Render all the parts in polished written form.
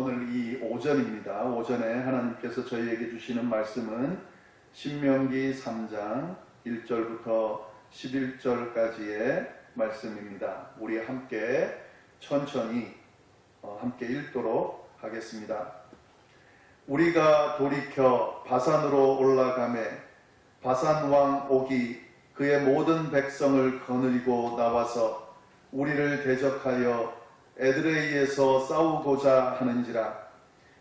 오늘 이 오전입니다. 오전에 하나님께서 저희에게 주시는 말씀은 신명기 3장 1절부터 11절까지의 말씀입니다. 우리 함께 천천히 함께 읽도록 하겠습니다. 우리가 돌이켜 바산으로 올라가매 바산 왕 옥이 그의 모든 백성을 거느리고 나와서 우리를 대적하여 에드레이에서 싸우고자 하는지라.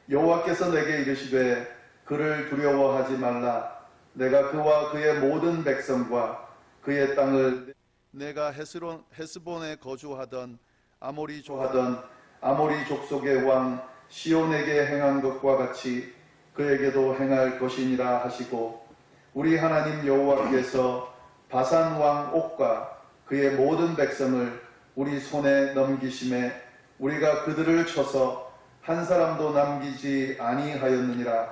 여호와께서 내게 이르시되 그를 두려워하지 말라. 내가 그와 그의 모든 백성과 그의 땅을 내가 헤스본에 거주하던 아모리 족속의 왕 시온에게 행한 것과 같이 그에게도 행할 것이니라 하시고, 우리 하나님 여호와께서 바산 왕 옥과 그의 모든 백성을 우리 손에 넘기심에 우리가 그들을 쳐서 한 사람도 남기지 아니하였느니라.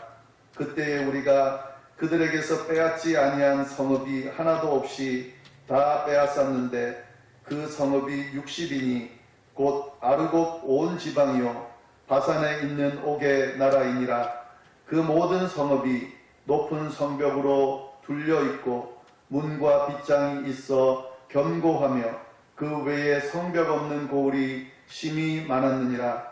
그때에 우리가 그들에게서 빼앗지 아니한 성읍이 하나도 없이 다 빼앗았는데 그 성읍이 60이니 곧 아르곱 온 지방이요 바산에 있는 옥의 나라이니라. 그 모든 성읍이 높은 성벽으로 둘려 있고 문과 빗장이 있어 견고하며 그 외에 성벽 없는 고을이 심히 많았느니라.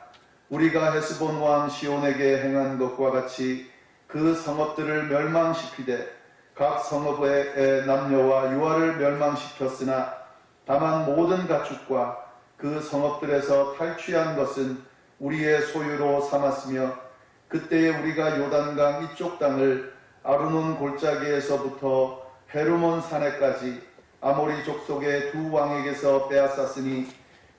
우리가 헤스본 왕 시온에게 행한 것과 같이 그 성읍들을 멸망시키되 각 성읍의 남녀와 유아를 멸망시켰으나 다만 모든 가축과 그 성읍들에서 탈취한 것은 우리의 소유로 삼았으며, 그때에 우리가 요단강 이쪽 땅을 아르논 골짜기에서부터 헤르몬 산에까지 아모리 족속의 두 왕에게서 빼앗았으니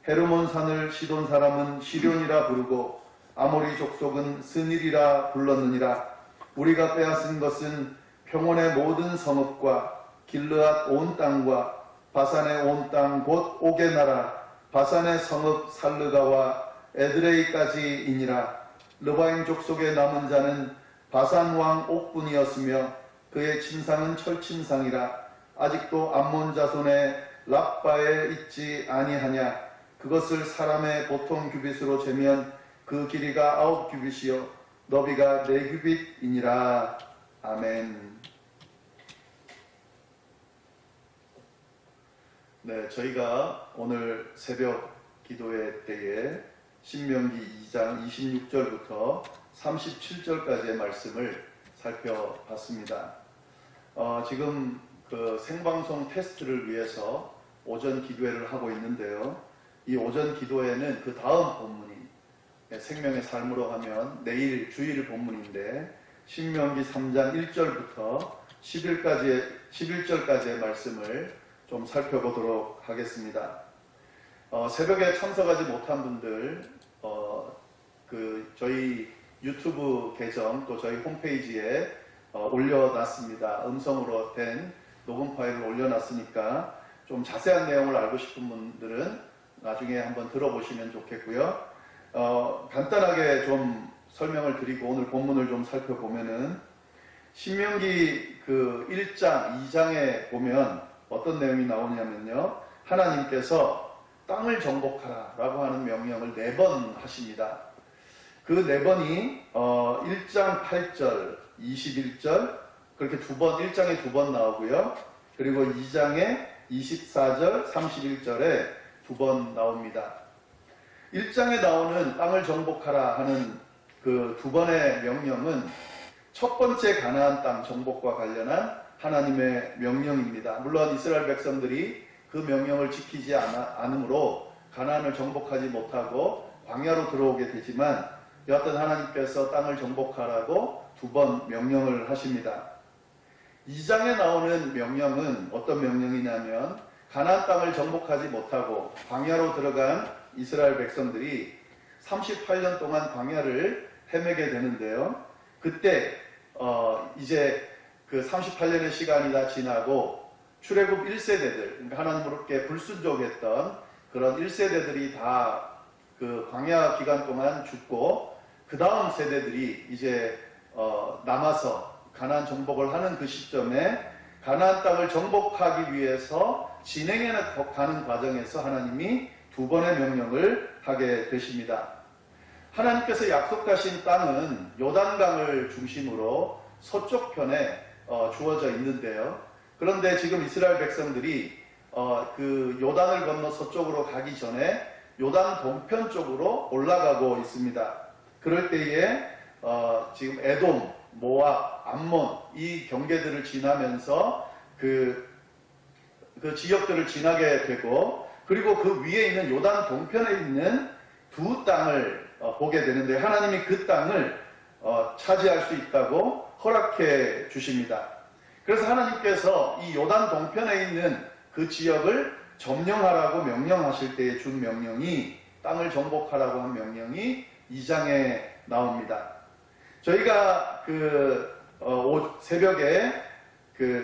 헤르몬 산을 시돈 사람은 시련이라 부르고 아모리 족속은 스닐이라 불렀느니라. 우리가 빼앗은 것은 평원의 모든 성읍과 길르앗 온 땅과 바산의 온 땅 곧 옥의 나라 바산의 성읍 살르가와 에드레이까지이니라. 르바임 족속의 남은 자는 바산 왕 옥뿐이었으며 그의 침상은 철침상이라. 아직도 암몬 자손의 랍바에 있지 아니하냐. 그것을 사람의 보통 규빗으로 재면 그 길이가 9규빗이요 너비가 4규빗이니라. 아멘. 네, 저희가 오늘 새벽 기도회 때에 신명기 2장 26절부터 37절까지의 말씀을 살펴봤습니다. 지금 그 생방송 테스트를 위해서 오전 기도회를 하고 있는데요. 이 오전 기도회는 그 다음 본문인 생명의 삶으로 하면 내일 주일 본문인데 신명기 3장 1절부터 11절까지의 말씀을 좀 살펴보도록 하겠습니다. 새벽에 참석하지 못한 분들 저희 유튜브 계정 또 저희 홈페이지에 올려놨습니다. 음성으로 된 녹음 파일을 올려놨으니까 좀 자세한 내용을 알고 싶은 분들은 나중에 한번 들어보시면 좋겠고요. 간단하게 좀 설명을 드리고 오늘 본문을 좀 살펴보면은 신명기 그 1장, 2장에 보면 어떤 내용이 나오냐면요. 하나님께서 땅을 정복하라 라고 하는 명령을 4번 하십니다. 그 4번이 1장 8절, 21절 그렇게 1장에 2번 나오고요. 그리고 2장에 24절, 31절에 2번 나옵니다. 1장에 나오는 땅을 정복하라 하는 그 2번의 명령은 첫 번째 가나안 땅 정복과 관련한 하나님의 명령입니다. 물론 이스라엘 백성들이 그 명령을 지키지 않으므로 가나안을 정복하지 못하고 광야로 들어오게 되지만 여하튼 하나님께서 땅을 정복하라고 2번 명령을 하십니다. 2장에 나오는 명령은 어떤 명령이냐면 가나안 땅을 정복하지 못하고 광야로 들어간 이스라엘 백성들이 38년 동안 광야를 헤매게 되는데요. 그때 이제 그 38년의 시간이 다 지나고 출애굽 1세대들, 그러니까 하나님께 불순종했던 그런 1세대들이 다 그 광야 기간 동안 죽고 그 다음 세대들이 이제 남아서 가나안 정복을 하는 그 시점에 가나안 땅을 정복하기 위해서 진행해 가는 과정에서 하나님이 2번의 명령을 하게 되십니다. 하나님께서 약속하신 땅은 요단강을 중심으로 서쪽 편에 주어져 있는데요. 그런데 지금 이스라엘 백성들이 그 요단을 건너 서쪽으로 가기 전에 요단 동편 쪽으로 올라가고 있습니다. 그럴 때에 지금 에돔, 모압, 암몬 이 경계들을 지나면서 그 지역들을 지나게 되고, 그리고 그 위에 있는 요단 동편에 있는 두 땅을 보게 되는데, 하나님이 그 땅을 차지할 수 있다고 허락해 주십니다. 그래서 하나님께서 이 요단 동편에 있는 그 지역을 점령하라고 명령하실 때에 준 명령이, 땅을 정복하라고 한 명령이 2장에 나옵니다. 저희가 새벽에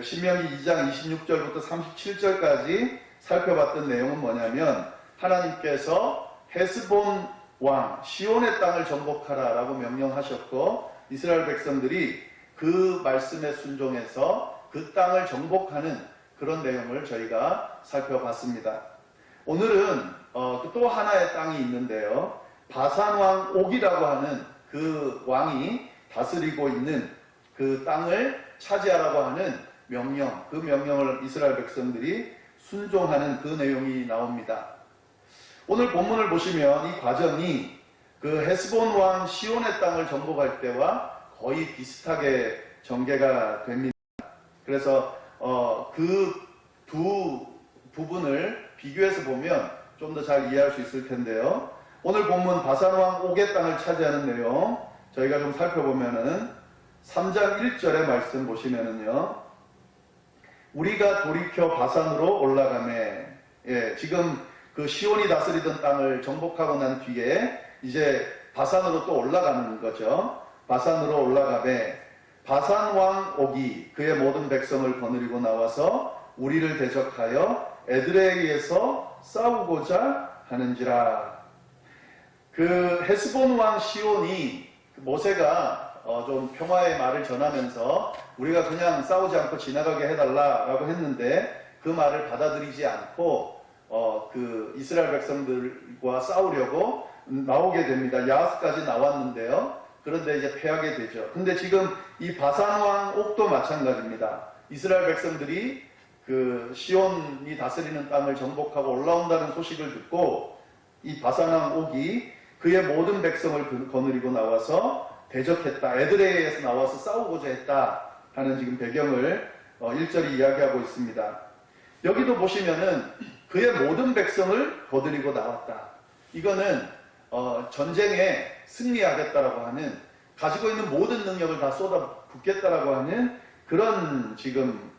신명기 2장 26절부터 37절까지 살펴봤던 내용은 뭐냐면, 하나님께서 헤스본 왕 시온의 땅을 정복하라라고 명령하셨고, 이스라엘 백성들이 그 말씀에 순종해서 그 땅을 정복하는 그런 내용을 저희가 살펴봤습니다. 오늘은 또 하나의 땅이 있는데요. 바산 왕 옥이라고 하는 그 왕이 다스리고 있는 그 땅을 차지하라고 하는 명령, 그 명령을 이스라엘 백성들이 순종하는 그 내용이 나옵니다. 오늘 본문을 보시면 이 과정이 그 헤스본 왕 시온의 땅을 정복할 때와 거의 비슷하게 전개가 됩니다. 그래서 그 두 부분을 비교해서 보면 좀 더 잘 이해할 수 있을 텐데요. 오늘 본문 바산 왕 옥의 땅을 차지하는 내용 저희가 좀 살펴보면은 3장 1절의 말씀 보시면은요, 우리가 돌이켜 바산으로 올라가매. 지금 그 시온이 다스리던 땅을 정복하고 난 뒤에 이제 바산으로 또 올라가는 거죠. 바산으로 올라가매 바산 왕 옥이 그의 모든 백성을 거느리고 나와서 우리를 대적하여 에드레이에서 싸우고자 하는지라. 그 헤스본 왕 시온이 모세가 좀 평화의 말을 전하면서 우리가 그냥 싸우지 않고 지나가게 해달라라고 했는데, 그 말을 받아들이지 않고 그 이스라엘 백성들과 싸우려고 나오게 됩니다. 야하스까지 나왔는데요. 그런데 이제 패하게 되죠. 근데 지금 이 바산 왕 옥도 마찬가지입니다. 이스라엘 백성들이 그 시온이 다스리는 땅을 정복하고 올라온다는 소식을 듣고 이 바산 왕 옥이 그의 모든 백성을 거느리고 나와서 대적했다. 에드레이에서 나와서 싸우고자 했다 하는 지금 배경을 1절이 이야기하고 있습니다. 여기도 보시면은 그의 모든 백성을 거느리고 나왔다. 이거는 전쟁에 승리하겠다라고 하는, 가지고 있는 모든 능력을 다 쏟아붓겠다라고 하는 그런 지금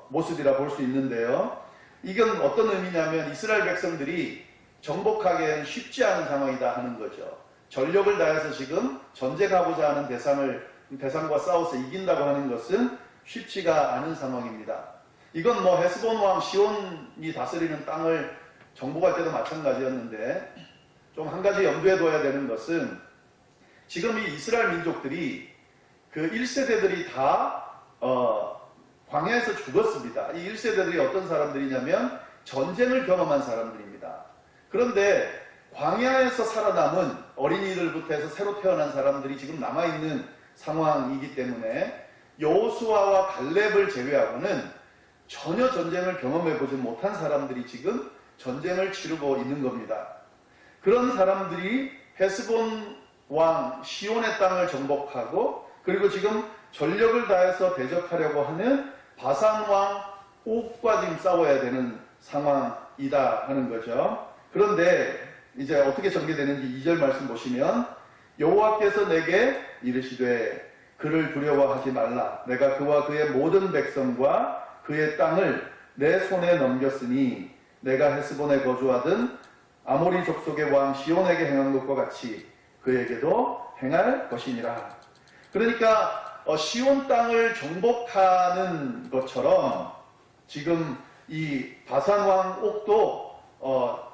모습이라 볼 수 있는데요. 이건 어떤 의미냐면, 이스라엘 백성들이 정복하기에는 쉽지 않은 상황이다 하는 거죠. 전력을 다해서 지금 전쟁하고자 하는 대상과 싸워서 이긴다고 하는 것은 쉽지가 않은 상황입니다. 이건 뭐 헤스본 왕 시온이 다스리는 땅을 정복할 때도 마찬가지였는데, 좀 한 가지 염두에 둬야 되는 것은, 지금 이 이스라엘 민족들이 그 1세대들이 다 광야에서 죽었습니다. 이 1세대들이 어떤 사람들이냐면 전쟁을 경험한 사람들입니다. 그런데 광야에서 살아남은 어린이들부터 해서 새로 태어난 사람들이 지금 남아있는 상황이기 때문에 여호수아와 갈렙을 제외하고는 전혀 전쟁을 경험해보지 못한 사람들이 지금 전쟁을 치르고 있는 겁니다. 그런 사람들이 헤스본 왕 시온의 땅을 정복하고, 그리고 지금 전력을 다해서 대적하려고 하는 바산 왕 옥과 지금 싸워야 되는 상황이다 하는 거죠. 그런데 이제 어떻게 전개되는지 2절 말씀 보시면, 여호와께서 내게 이르시되 그를 두려워하지 말라. 내가 그와 그의 모든 백성과 그의 땅을 내 손에 넘겼으니 내가 헤스본에 거주하던 아모리 족속의 왕 시온에게 행한 것과 같이 그에게도 행할 것이니라. 그러니까 시온 땅을 정복하는 것처럼 지금 이 바산 왕 옥도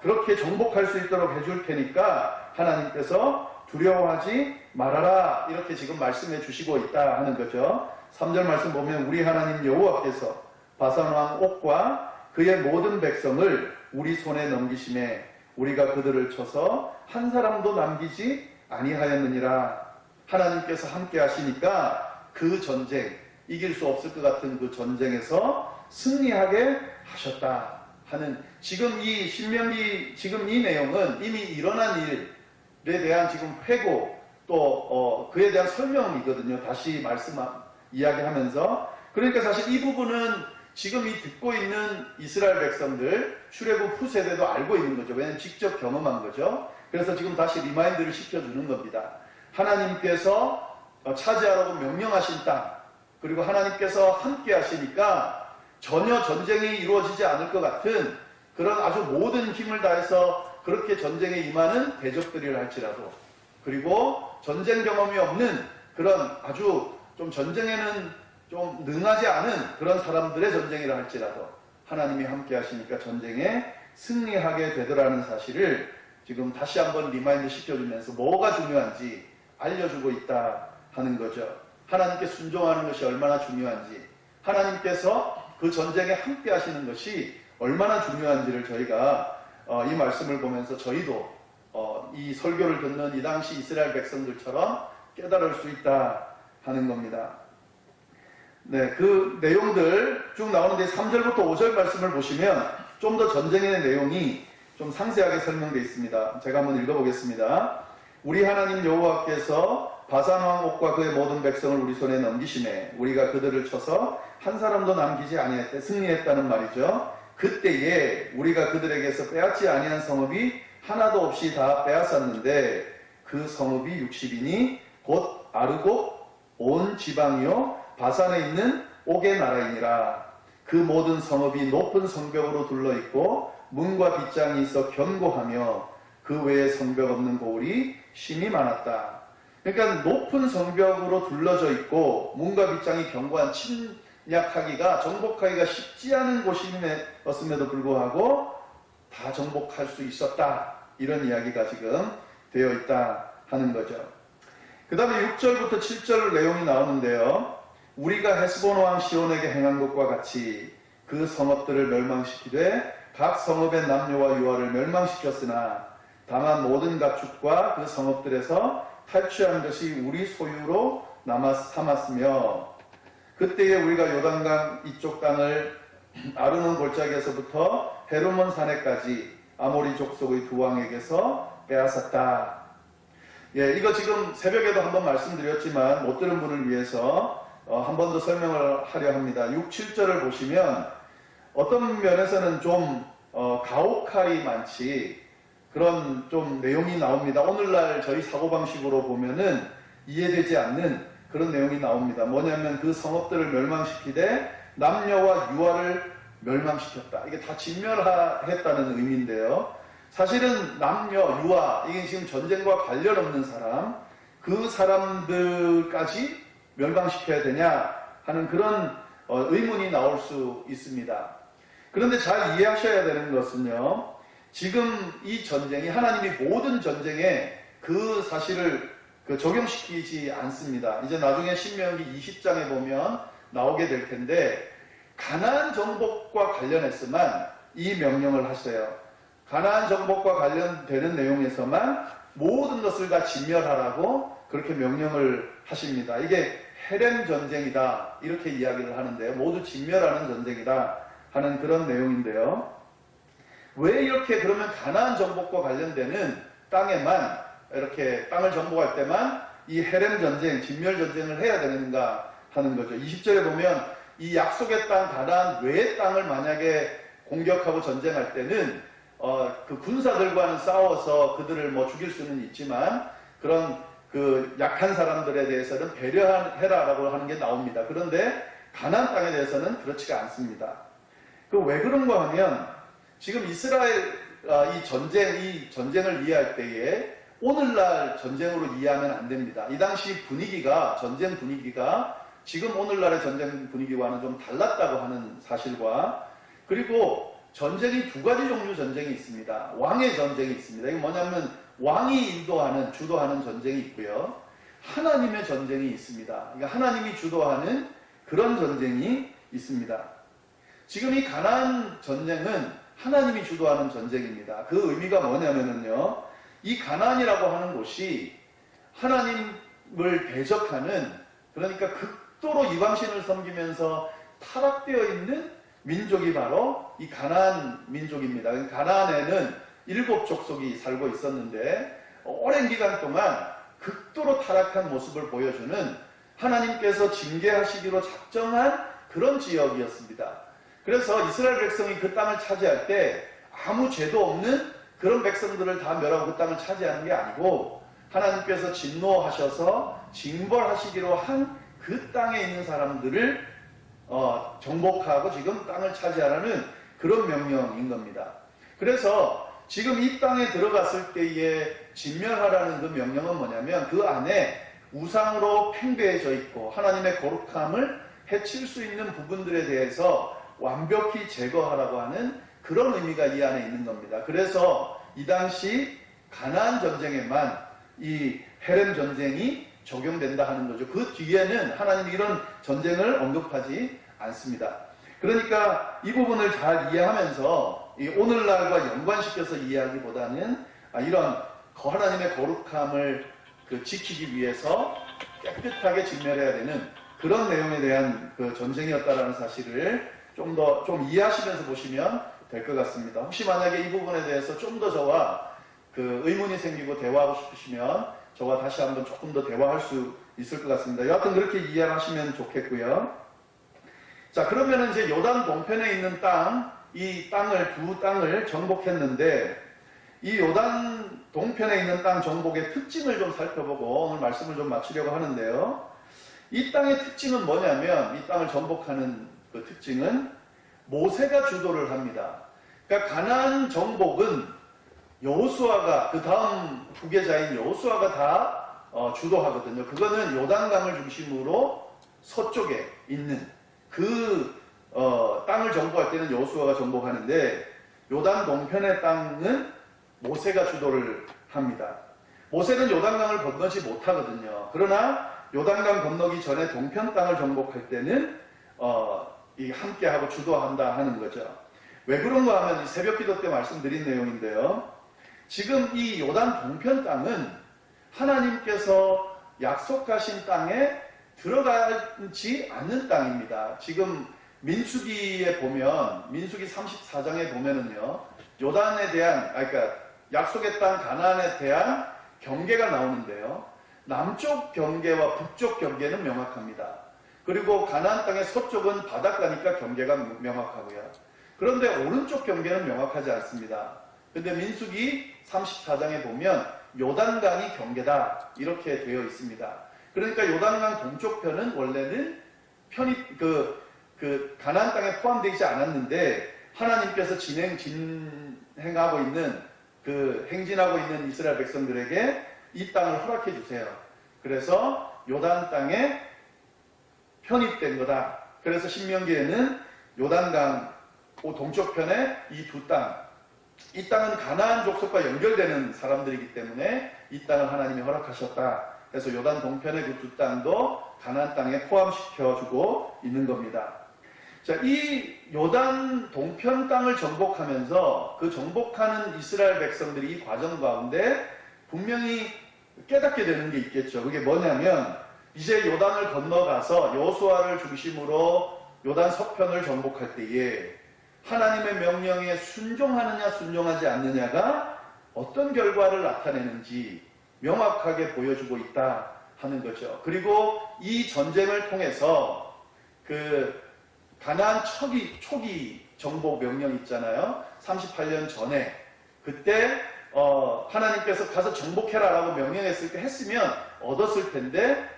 그렇게 정복할 수 있도록 해줄 테니까 하나님께서 두려워하지 말아라, 이렇게 지금 말씀해 주시고 있다 하는 거죠. 3절 말씀 보면, 우리 하나님 여호와께서 바산 왕 옥과 그의 모든 백성을 우리 손에 넘기심에 우리가 그들을 쳐서 한 사람도 남기지 아니하였느니라. 하나님께서 함께 하시니까 그 전쟁, 이길 수 없을 것 같은 그 전쟁에서 승리하게 하셨다 하는, 지금 이 신명기, 지금 이 내용은 이미 일어난 일에 대한 지금 회고, 또 그에 대한 설명이거든요. 다시 이야기하면서. 그러니까 사실 이 부분은 지금 이 듣고 있는 이스라엘 백성들, 출애굽 후세대도 알고 있는 거죠. 왜냐하면 직접 경험한 거죠. 그래서 지금 다시 리마인드를 시켜주는 겁니다. 하나님께서 차지하라고 명령하신 땅, 그리고 하나님께서 함께 하시니까 전혀 전쟁이 이루어지지 않을 것 같은 그런 아주 모든 힘을 다해서 그렇게 전쟁에 임하는 대적들이라 할지라도, 그리고 전쟁 경험이 없는 그런 아주 좀 전쟁에는 좀 능하지 않은 그런 사람들의 전쟁이라 할지라도 하나님이 함께 하시니까 전쟁에 승리하게 되더라는 사실을 지금 다시 한번 리마인드 시켜주면서 뭐가 중요한지 알려주고 있다 하는 거죠. 하나님께 순종하는 것이 얼마나 중요한지, 하나님께서 그 전쟁에 함께 하시는 것이 얼마나 중요한지를 저희가 이 말씀을 보면서 저희도 이 설교를 듣는 이 당시 이스라엘 백성들처럼 깨달을 수 있다 하는 겁니다. 네, 그 내용들 쭉 나오는데 3절부터 5절 말씀을 보시면 좀 더 전쟁의 내용이 좀 상세하게 설명되어 있습니다. 제가 한번 읽어보겠습니다. 우리 하나님 여호와께서 바산 왕 옥과 그의 모든 백성을 우리 손에 넘기시매 우리가 그들을 쳐서 한 사람도 남기지 아니했대. 승리했다는 말이죠. 그때에 우리가 그들에게서 빼앗지 아니한 성읍이 하나도 없이 다 빼앗았는데 그 성읍이 60이니 곧 아르곱 온 지방이요 바산에 있는 옥의 나라이니라. 그 모든 성읍이 높은 성벽으로 둘러있고 문과 빗장이 있어 견고하며 그 외에 성벽 없는 고을이 심히 많았다. 그러니까 높은 성벽으로 둘러져 있고 문과 빗장이 견고한, 침략하기가, 정복하기가 쉽지 않은 곳이었음에도 불구하고 다 정복할 수 있었다, 이런 이야기가 지금 되어 있다 하는 거죠. 그 다음에 6절부터 7절 내용이 나오는데요. 우리가 헤스본 왕 시온에게 행한 것과 같이 그 성읍들을 멸망시키되 각 성읍의 남녀와 유아를 멸망시켰으나 다만 모든 가축과 그 성읍들에서 탈취한 것이 우리 소유로 삼았으며 그때에 우리가 요단강 이쪽 땅을 아르논 골짜기에서부터 헤르몬 산에까지 아모리 족속의 두 왕에게서 빼앗았다. 예, 이거 지금 새벽에도 한번 말씀드렸지만 못 들은 분을 위해서 한 번 더 설명을 하려 합니다. 6, 7절을 보시면 어떤 면에서는 좀 가혹할이 많지 그런 좀 내용이 나옵니다. 오늘날 저희 사고방식으로 보면은 이해되지 않는 그런 내용이 나옵니다. 뭐냐면 그 성읍들을 멸망시키되 남녀와 유아를 멸망시켰다. 이게 다 진멸했다는 의미인데요. 사실은 남녀, 유아, 이게 지금 전쟁과 관련 없는 사람, 그 사람들까지 멸망시켜야 되냐 하는 그런 의문이 나올 수 있습니다. 그런데 잘 이해하셔야 되는 것은요, 지금 이 전쟁이 하나님이 모든 전쟁에 그 사실을 적용시키지 않습니다. 이제 나중에 신명기 20장에 보면 나오게 될 텐데 가나안 정복과 관련해서만 이 명령을 하셔요. 가나안 정복과 관련되는 내용에서만 모든 것을 다 진멸하라고 그렇게 명령을 하십니다. 이게 헤렘 전쟁이다 이렇게 이야기를 하는데요. 모두 진멸하는 전쟁이다 하는 그런 내용인데요. 왜 이렇게 그러면 가나안 정복과 관련되는 땅에만 이렇게 땅을 정복할 때만 이 헤렘 전쟁, 진멸 전쟁을 해야 되는가 하는 거죠. 20절에 보면 이 약속의 땅, 가나안 외의 땅을 만약에 공격하고 전쟁할 때는 그 군사들과는 싸워서 그들을 뭐 죽일 수는 있지만 그런 그 약한 사람들에 대해서는 배려해라라고 하는 게 나옵니다. 그런데 가나안 땅에 대해서는 그렇지가 않습니다. 그 왜 그런가 하면 지금 이스라엘 이 전쟁을 이해할 때에 오늘날 전쟁으로 이해하면 안 됩니다. 이 당시 분위기가, 전쟁 분위기가 지금 오늘날의 전쟁 분위기와는 좀 달랐다고 하는 사실과, 그리고 전쟁이 두 가지 종류 전쟁이 있습니다. 왕의 전쟁이 있습니다. 이게 뭐냐면 왕이 주도하는 전쟁이 있고요. 하나님의 전쟁이 있습니다. 그러니까 하나님이 주도하는 그런 전쟁이 있습니다. 지금 이 가나안 전쟁은 하나님이 주도하는 전쟁입니다. 그 의미가 뭐냐면요. 이 가나안이라고 하는 곳이 하나님을 대적하는, 그러니까 극도로 이방신을 섬기면서 타락되어 있는 민족이 바로 이 가나안 민족입니다. 가나안에는 7족속이 살고 있었는데 오랜 기간 동안 극도로 타락한 모습을 보여주는, 하나님께서 징계하시기로 작정한 그런 지역이었습니다. 그래서 이스라엘 백성이 그 땅을 차지할 때 아무 죄도 없는 그런 백성들을 다 멸하고 그 땅을 차지하는 게 아니고, 하나님께서 진노하셔서 징벌하시기로 한 그 땅에 있는 사람들을 정복하고 지금 땅을 차지하라는 그런 명령인 겁니다. 그래서 지금 이 땅에 들어갔을 때에 진멸하라는 그 명령은 뭐냐면, 그 안에 우상으로 팽배해져 있고 하나님의 거룩함을 해칠 수 있는 부분들에 대해서 완벽히 제거하라고 하는 그런 의미가 이 안에 있는 겁니다. 그래서 이 당시 가나안 전쟁에만 이 헤렘 전쟁이 적용된다 하는 거죠. 그 뒤에는 하나님이 이런 전쟁을 언급하지 않습니다. 그러니까 이 부분을 잘 이해하면서 오늘날과 연관시켜서 이해하기보다는 이런 하나님의 거룩함을 지키기 위해서 깨끗하게 진멸해야 되는 그런 내용에 대한 그 전쟁이었다라는 사실을 좀 이해하시면서 보시면 될 것 같습니다. 혹시 만약에 이 부분에 대해서 좀 더 저와 의문이 생기고 대화하고 싶으시면 저와 다시 한번 조금 더 대화할 수 있을 것 같습니다. 여하튼 그렇게 이해하시면 좋겠고요. 자, 그러면 이제 요단 동편에 있는 이 두 땅을 정복했는데, 이 요단 동편에 있는 땅 정복의 특징을 좀 살펴보고 오늘 말씀을 좀 마치려고 하는데요. 이 땅의 특징은 뭐냐면, 이 땅을 정복하는 그 특징은 모세가 주도를 합니다. 그러니까 가나안 정복은 여호수아가, 그 다음 후계자인 여호수아가 다 주도하거든요. 그거는 요단강을 중심으로 서쪽에 있는 그 땅을 정복할 때는 여호수아가 정복하는데, 요단 동편의 땅은 모세가 주도를 합니다. 모세는 요단강을 건너지 못하거든요. 그러나 요단강 건너기 전에 동편 땅을 정복할 때는 함께하고 주도한다 하는 거죠. 왜 그런가 하면 새벽 기도 때 말씀드린 내용인데요. 지금 이 요단 동편 땅은 하나님께서 약속하신 땅에 들어가지 않는 땅입니다. 지금 민수기에 보면, 민수기 34장에 보면은요, 요단에 대한, 그러니까 약속의 땅 가나안에 대한 경계가 나오는데요. 남쪽 경계와 북쪽 경계는 명확합니다. 그리고 가나안 땅의 서쪽은 바닷가니까 경계가 명확하고요. 그런데 오른쪽 경계는 명확하지 않습니다. 근데 민수기 34장에 보면 요단강이 경계다 이렇게 되어 있습니다. 그러니까 요단강 동쪽편은 원래는 가나안 땅에 포함되지 않았는데, 하나님께서 행진하고 있는 이스라엘 백성들에게 이 땅을 허락해 주세요. 그래서 요단 땅에 편입된 거다. 그래서 신명기에는 요단강 동쪽편에 이 땅은 가나안 족속과 연결되는 사람들이기 때문에 이 땅을 하나님이 허락하셨다. 그래서 요단 동편의 그 두 땅도 가나안 땅에 포함시켜주고 있는 겁니다. 자, 이 요단 동편 땅을 정복하면서 그 정복하는 이스라엘 백성들이 이 과정 가운데 분명히 깨닫게 되는 게 있겠죠. 그게 뭐냐면, 이제 요단을 건너가서 여호수아를 중심으로 요단 서편을 정복할 때에 하나님의 명령에 순종하느냐 순종하지 않느냐가 어떤 결과를 나타내는지 명확하게 보여주고 있다 하는 거죠. 그리고 이 전쟁을 통해서 가나안 초기 정복 명령 있잖아요. 38년 전에 그때 하나님께서 가서 정복해라라고 명령했을 때 했으면 얻었을 텐데,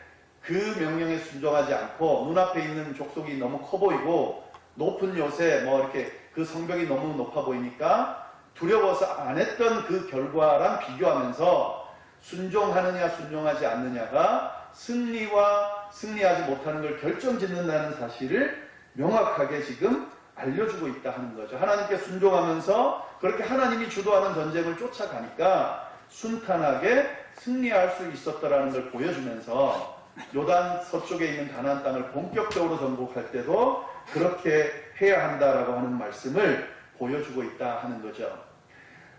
그 명령에 순종하지 않고 눈앞에 있는 족속이 너무 커 보이고 높은 요새 이렇게 그 성벽이 너무 높아 보이니까 두려워서 안 했던 그 결과랑 비교하면서 순종하느냐 순종하지 않느냐가 승리와 승리하지 못하는 걸 결정짓는다는 사실을 명확하게 지금 알려주고 있다 하는 거죠. 하나님께 순종하면서 그렇게 하나님이 주도하는 전쟁을 쫓아가니까 순탄하게 승리할 수 있었다라는 걸 보여주면서 요단 서쪽에 있는 가나안 땅을 본격적으로 정복할 때도 그렇게 해야 한다라고 하는 말씀을 보여주고 있다 하는 거죠.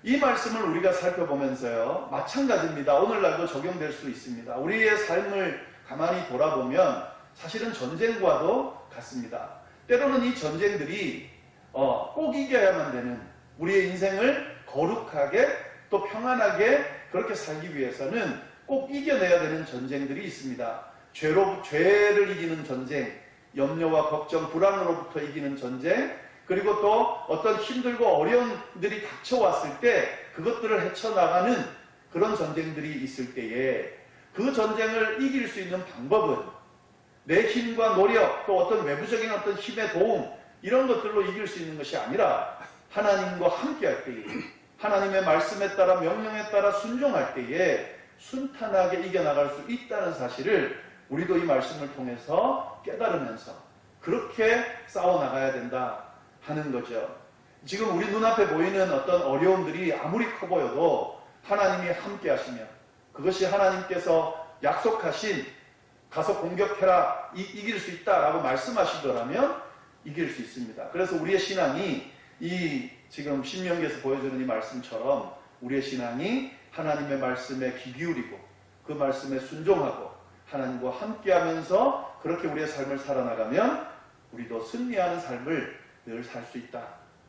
이 말씀을 우리가 살펴보면서요, 마찬가지입니다. 오늘날도 적용될 수 있습니다. 우리의 삶을 가만히 돌아보면 사실은 전쟁과도 같습니다. 때로는 이 전쟁들이 꼭 이겨야만 되는, 우리의 인생을 거룩하게 또 평안하게 그렇게 살기 위해서는 꼭 이겨내야 되는 전쟁들이 있습니다. 죄를 이기는 전쟁, 염려와 걱정, 불안으로부터 이기는 전쟁, 그리고 또 어떤 힘들고 어려움들이 닥쳐왔을 때 그것들을 헤쳐나가는 그런 전쟁들이 있을 때에 그 전쟁을 이길 수 있는 방법은 내 힘과 노력, 또 어떤 외부적인 어떤 힘의 도움, 이런 것들로 이길 수 있는 것이 아니라 하나님과 함께 할 때에, 하나님의 말씀에 따라 명령에 따라 순종할 때에 순탄하게 이겨나갈 수 있다는 사실을 우리도 이 말씀을 통해서 깨달으면서 그렇게 싸워나가야 된다 하는 거죠. 지금 우리 눈앞에 보이는 어떤 어려움들이 아무리 커 보여도 하나님이 함께 하시면, 그것이 하나님께서 약속하신 가서 공격해라, 이길 수 있다라고 말씀하시더라면 이길 수 있습니다. 그래서 우리의 신앙이 이 지금 신명기에서 보여주는 이 말씀처럼 우리의 신앙이 하나님의 말씀에 귀 기울이고 그 말씀에 순종하고 하나님과 함께하면서 그렇게 우리의 삶을 살아나가면 우리도 승리하는 삶을 늘 살 수 있다.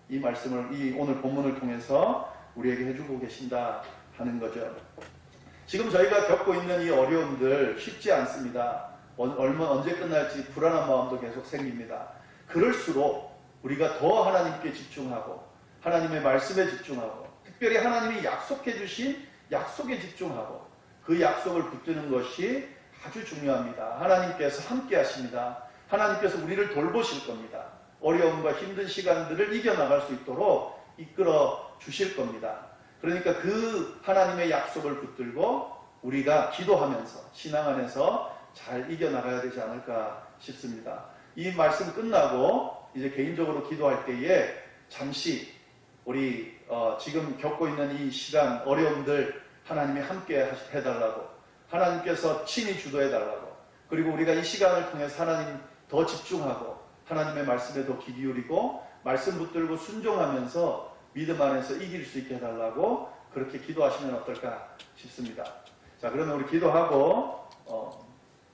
이 말씀을 이 오늘 본문을 통해서 우리에게 해주고 계신다 하는 거죠. 지금 저희가 겪고 있는 이 어려움들 쉽지 않습니다. 언제 끝날지 불안한 마음도 계속 생깁니다. 그럴수록 우리가 더 하나님께 집중하고 하나님의 말씀에 집중하고 특별히 하나님이 약속해 주신 약속에 집중하고 그 약속을 붙드는 것이 아주 중요합니다. 하나님께서 함께 하십니다. 하나님께서 우리를 돌보실 겁니다. 어려움과 힘든 시간들을 이겨나갈 수 있도록 이끌어 주실 겁니다. 그러니까 그 하나님의 약속을 붙들고 우리가 기도하면서 신앙 안에서 잘 이겨나가야 되지 않을까 싶습니다. 이 말씀 끝나고 이제 개인적으로 기도할 때에 잠시 우리 지금 겪고 있는 이 시간 어려움들 하나님이 함께 해달라고, 하나님께서 친히 주도해달라고, 그리고 우리가 이 시간을 통해서 하나님 더 집중하고 하나님의 말씀에 더 귀 기울이고 말씀 붙들고 순종하면서 믿음 안에서 이길 수 있게 해달라고 그렇게 기도하시면 어떨까 싶습니다. 자, 그러면 우리 기도하고